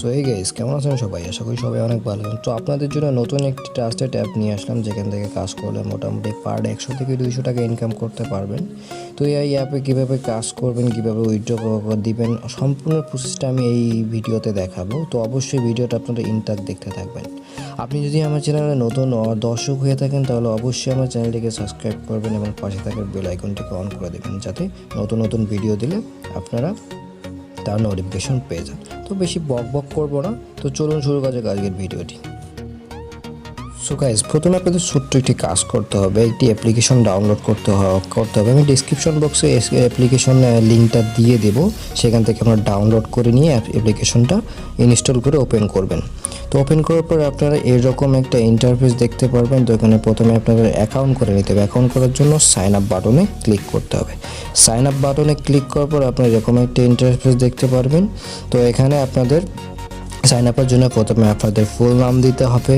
So এই guys, কেমন আছেন সবাই? আশা করি সবাই অনেক ভালো আছেন। তো আপনাদের জন্য নতুন একটি ট্রাস্টেড অ্যাপ নিয়ে আসলাম, যেখান থেকে কাজ করলে মোটামুটি পার ডে 100 থেকে 200 টাকা ইনকাম করতে পারবেন। তো এই অ্যাপে কীভাবে কাজ করবেন, কীভাবে উইথড্র দিবেন, সম্পূর্ণ প্রসেসটা আমি এই ভিডিওতে দেখাবো। তো অবশ্যই ভিডিওটা আপনারা ইনটাক দেখতে থাকবেন। আপনি যদি আমার চ্যানেলে নতুন দর্শক হয়ে থাকেন, তাহলে অবশ্যই আমার চ্যানেলটিকে সাবস্ক্রাইব করবেন এবং পাশে থাকা বেল আইকনটিকে অন করে দেবেন, যাতে নতুন নতুন ভিডিও দিলে আপনারা তার নোটিফিকেশন পেয়ে যান। তো বেশি বক করবো না, তো চলুন শুরু করা যাক আজকের ভিডিওটি। সো গাইস, প্রথমে আপনাদের ছোট্ট একটি কাজ করতে হবে, একটি অ্যাপ্লিকেশন ডাউনলোড করতে হবে। আমি ডিসক্রিপশন বক্সে অ্যাপ্লিকেশন লিঙ্কটা দিয়ে দেবো, সেখান থেকে আপনারা ডাউনলোড করে নিয়ে অ্যাপ্লিকেশনটা ইনস্টল করে ওপেন করবেন। তো ওপেন করার পর আপনারা এরকম একটা ইন্টারফেস দেখতে পারবেন। তো এখানে প্রথমে আপনাদের অ্যাকাউন্ট করে নিতে হবে। অ্যাকাউন্ট করার জন্য সাইন আপ বাটনে ক্লিক করতে হবে। সাইন আপ বাটনে ক্লিক করার পর আপনারা এরকম একটা ইন্টারফেস দেখতে পারবেন। তো এখানে আপনাদের সাইন আপের জন্য প্রথমে আপনাদের ফুল নাম দিতে হবে,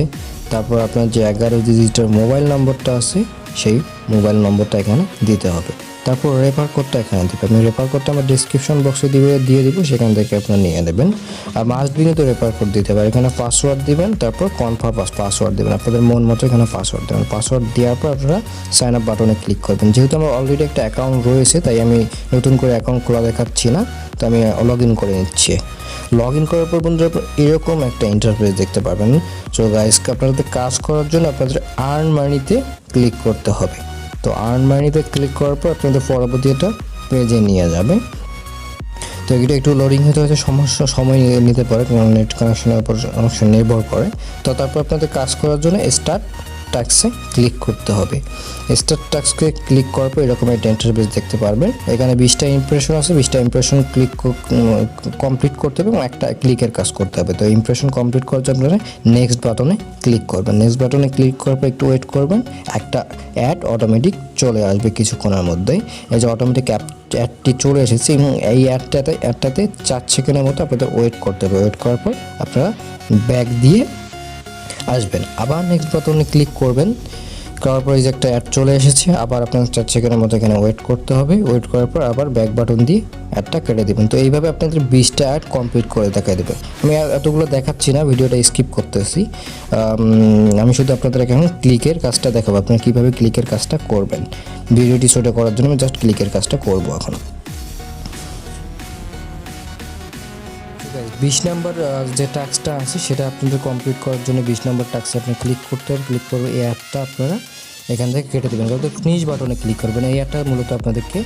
তারপর আপনার যে 11 ডিজিটের মোবাইল নম্বরটা আছে সেই মোবাইল নম্বরটা এখানে দিতে হবে। তারপর রেফার কোডটা এখানে দেবেন। আমি রেফার কোডটা আমার ডিসক্রিপশন বক্সে দিয়ে দিব, সেখান থেকে আপনারা নিয়ে নেবেন। আর মাস্ট বি তো রেফার কোড দিতে পারে। এখানে পাসওয়ার্ড দিবেন, তারপর কনফার্ম পাসওয়ার্ড দেবেন, আপনাদের মন মতো এখানে পাসওয়ার্ড দেবেন। পাসওয়ার্ড দেওয়ার পর আপনারা সাইন আপ বাটনে ক্লিক করবেন। যেহেতু আমার অলরেডি একটা অ্যাকাউন্ট রয়েছে, তাই আমি নতুন করে অ্যাকাউন্ট খোলা দেখাচ্ছি না, তো আমি লগ ইন করে নিচ্ছি। লগ ইন করার পর বন্ধুরা এরকম একটা ইন্টারফেস দেখতে পাবেন। সো গাইস, আপনাদের কাজ করার জন্য আপনাদের আর্ন মানিতে ক্লিক করতে হবে। তো আর্ন মানিতে ক্লিক করার পর আপনাদের পরবর্তী একটা পেজে নিয়ে যাবে। তো এটা একটু লোডিং হতে হয়তো সময় নিতে পারে, কারণ নেট কানেকশনের উপর অনেক নির্ভর করে। তো তারপর আপনাদের কাজ করার জন্য স্টার্ট টাস্কে ক্লিক করতে হবে। স্টার্ট টাস্কে ক্লিক করার পর এরকম একটা ইন্টারফেস দেখতে পারবেন। এখানে 20টা ইমপ্রেশন আছে, 20টা ইমপ্রেশন কমপ্লিট করতে হবে এবং একটা ক্লিকের কাজ করতে হবে। তো ইমপ্রেশন কমপ্লিট করার জন্য আপনারা নেক্সট বাটনে ক্লিক করবেন। নেক্সট বাটনে ক্লিক করার পর একটু ওয়েট করবেন, একটা অ্যাড অটোমেটিক চলে আসবে কিছুক্ষণের মধ্যেই। এই যে অটোমেটিক অ্যাডটি চলে এসেছে এবং এই অ্যাডটাতে 4 সেকেন্ডের মতো আপনাদের ওয়েট করতে হবে। ওয়েট করার পর আপনারা ব্যাক দিয়ে আসবেন, আবার নেক্সট বাটনে ক্লিক করবেন। করার পর এই যে একটা অ্যাড চলে এসেছে, আবার আপনার 4 সেকেন্ডের মতো এখানে ওয়েট করতে হবে। ওয়েট করার পর আবার ব্যাক বাটন দিয়ে অ্যাডটা কেটে দেবেন। তো এইভাবে আপনাদের 20টা অ্যাড কমপ্লিট করে দেখাই দেবে। আমি এতগুলো দেখাচ্ছি না, ভিডিওটা স্কিপ করতেছি। আমি শুধু আপনাদের এখন ক্লিকের কাজটা দেখাবো, আপনারা কীভাবে ক্লিকের কাজটা করবেন। ভিডিওটি ছোটো করার জন্য আমি জাস্ট ক্লিকের কাজটা করবো এখন। 20 নাম্বার যে টাস্কটা আছে সেটা আপনাদের কমপ্লিট করার জন্য 20 নাম্বার টাস্কে আপনি ক্লিক করতে হবে। ক্লিক করবে এই অ্যাডটা আপনারা এখান থেকে কেটে দেবেন। কারণ ফিনিশ বাটনে ক্লিক করবেন। এই অ্যাডটা মূলত আপনাদেরকে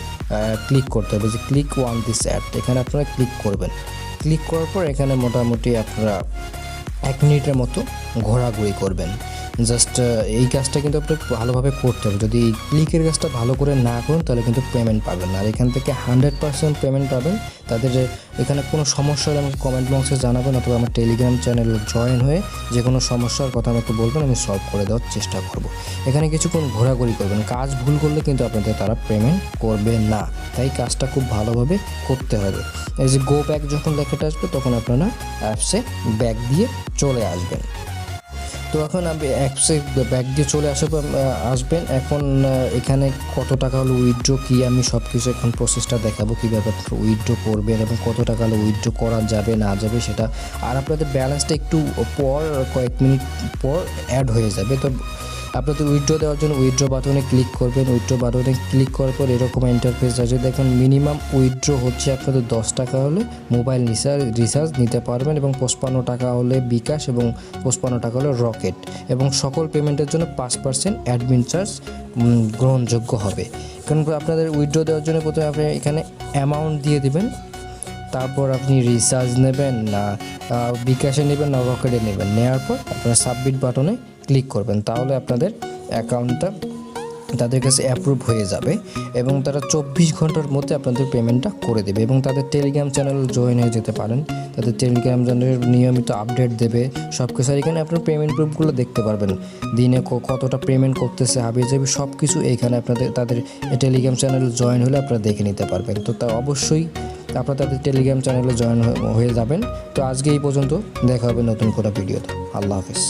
ক্লিক করতে হবে, যে ক্লিক ওয়ান দিস অ্যাড, এখানে আপনারা ক্লিক করবেন। ক্লিক করার পর এখানে মোটামুটি আপনারা 1 মিনিটের মতো ঘোরাঘুরি করবেন। জাস্ট এই কাজটা কিন্তু আপনার ভালোভাবে করতে হবে। যদি এই ক্লিকের কাজটা ভালো করে না করেন তাহলে কিন্তু পেমেন্ট পাবেন না। আর এখান থেকে 100% পেমেন্ট পাবেন। তাদের এখানে কোনো সমস্যা হলে আমাকে কমেন্ট বক্সে জানাবেন, অথবা আমার টেলিগ্রাম চ্যানেলে জয়েন হয়ে যে কোনো সমস্যার কথা আমাকে বলবেন, আমি সলভ করে দেওয়ার চেষ্টা করব। এখানে কিছুক্ষণ ঘোরাঘুরি করবেন। কাজ ভুল করলে কিন্তু আপনাদের তারা পেমেন্ট করবে না, তাই কাজটা খুব ভালোভাবে করতে হবে। এই যে গো ব্যাক যখন লেখাটা আসবে, তখন আপনারা অ্যাপসে ব্যাক দিয়ে চলে আসবেন। তো এখন আমি অ্যাপসে ব্যাক দিয়ে চলে আসবেন। এখন এখানে কত টাকা হলো উইথড্র, কি আমি সব কিছু এখন প্রসেসটা দেখাবো, কীভাবে উইথড্র করবেন এবং কত টাকা হলো উইথড্র করা যাবে না যাবে সেটা। আর আপনাদের ব্যালেন্সটা একটু পর, কয়েক মিনিট পর অ্যাড হয়ে যাবে। তো আপনাদের উইথড্র দেওয়ার জন্য উইথড্র বাটনে ক্লিক করবেন। উইথড্র বাটনে ক্লিক করার পর এরকম ইন্টারফেস আছে। দেখুন মিনিমাম উইথড্র হচ্ছে আপনাদের 10 টাকা হলে মোবাইল রিচার্জ নিতে পারবেন, এবং 55 টাকা হলে bKash, এবং 55 টাকা হলে রকেট, এবং সকল পেমেন্টের জন্য 5% অ্যাডমিন চার্জ গ্রহণযোগ্য হবে। কারণ আপনাদের উইথড্র দেওয়ার জন্য প্রথমে আপনি এখানে অ্যামাউন্ট দিয়ে দিবেন, তারপর আপনি রিচার্জ নেবেন না bKash-এ নেবেন না রকেটে নেবেন। নেওয়ার পর আপনারা সাবমিট বাটনে ক্লিক করবেন, তাহলে আপনাদের অ্যাকাউন্টটা তাদের কাছে অ্যাপ্রুভ হয়ে যাবে এবং তারা 24 ঘন্টার মধ্যে আপনাদের পেমেন্টটা করে দেবে। এবং তাদের টেলিগ্রাম চ্যানেল জয়েন হয়ে যেতে পারেন, তাদের টেলিগ্রাম চ্যানেলের নিয়মিত আপডেট দেবে সব কিছু। আর এখানে আপনার পেমেন্ট প্রুফগুলো দেখতে পারবেন, দিনে কতটা পেমেন্ট করতেছে, হাবিয়ে যাবে সব কিছু এইখানে তাদের টেলিগ্রাম চ্যানেল জয়েন হলে আপনারা দেখে নিতে পারবেন। তো তা অবশ্যই আপনারা তাদের টেলিগ্রাম চ্যানেলে জয়েন হয়ে যাবেন। তো আজকে এই পর্যন্ত, দেখা হবে নতুন কোনো ভিডিওতে। আল্লাহ হাফেজ।